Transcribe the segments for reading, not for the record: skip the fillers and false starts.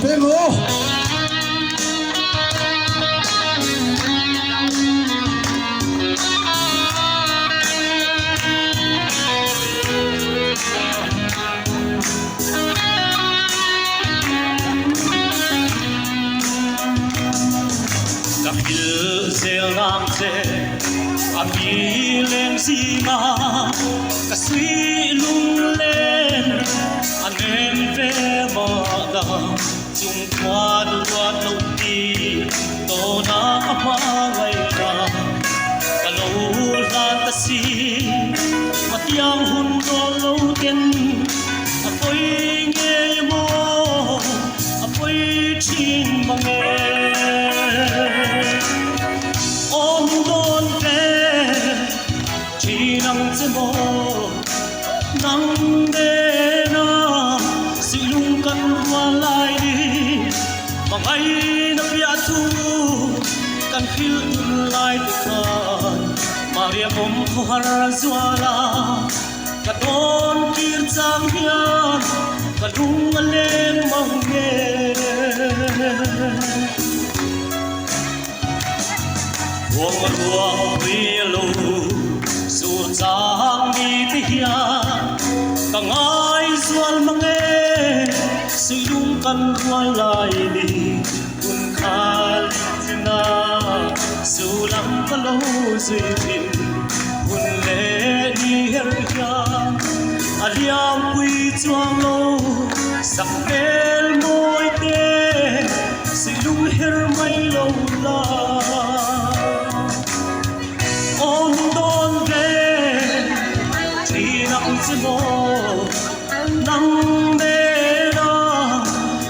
pengo Lang se ami lên zima cả suy lung lên anh em về mà đã chung qua đua lâu đi tô na mà ngày ra cả lâu ra ta si mà tiếng hun đô lâu tiên ôi nghe mô ôi chim bằng nghe mo nang de na silung kan walai di mangai na pia tu kan fil lai di kan maria bom har zwala ka don kir chang hian ka lung aleng mang ge wong ruang wi lo Sang đi tia càng ai zual mange silung kan rual lai đi kun khal na sulam kalo zuin kun le đi her ya aliam quy chuang lo sak bel moi te silung her mai lo la mo nang de na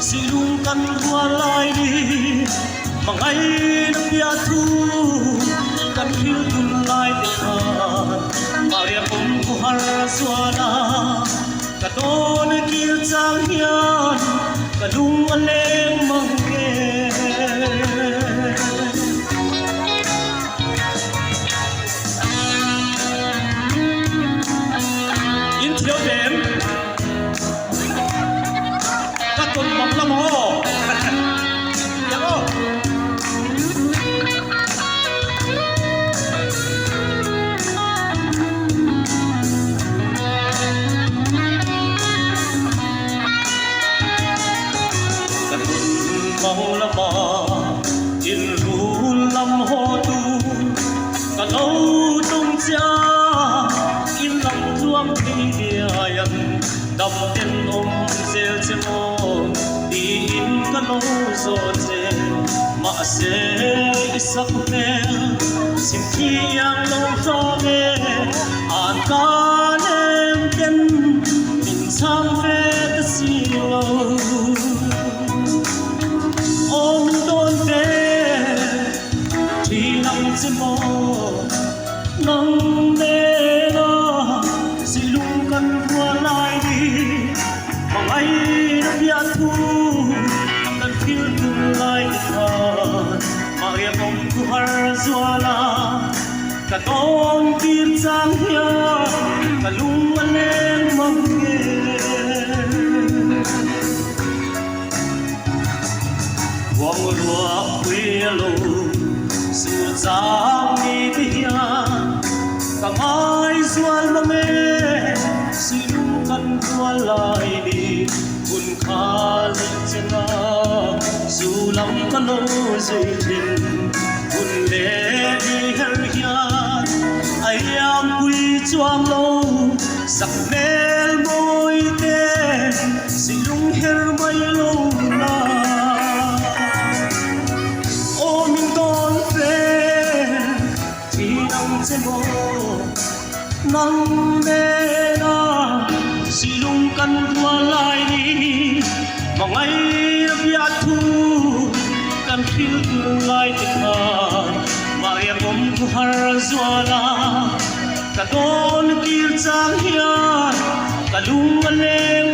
silung kan walai di mangai na pia thu kan fil tun lai de khan maria pom ko har suana ka don kil chang hian ka lung aleng mang ge mong lama in ru lam ho tu ka lo tung cha in lam tuam thi dia yan dam ten sel che mo di in ka lo so che ma se isak pe sim thi yang lo so ge an ka nem ten min sam ve ta si lo mo nang de na silung kan walai di mangai na pia thu kan fil tu lai khan maria bom ku har zwala ka don kir chang hia ka lung aleng mang ge wang ruwa kwi lo su chang ni tia càng ai zual mange silung kan walai di kun khal chena sulam kalo zin kun le di her hian ayam quy chuang lo sak mel moi te silung her mai lo la mo nang de na silung kan walai di mangai na pia thu kan fil lai te khan maria bom ku har zwala ka don kir chang hian ka lung aleng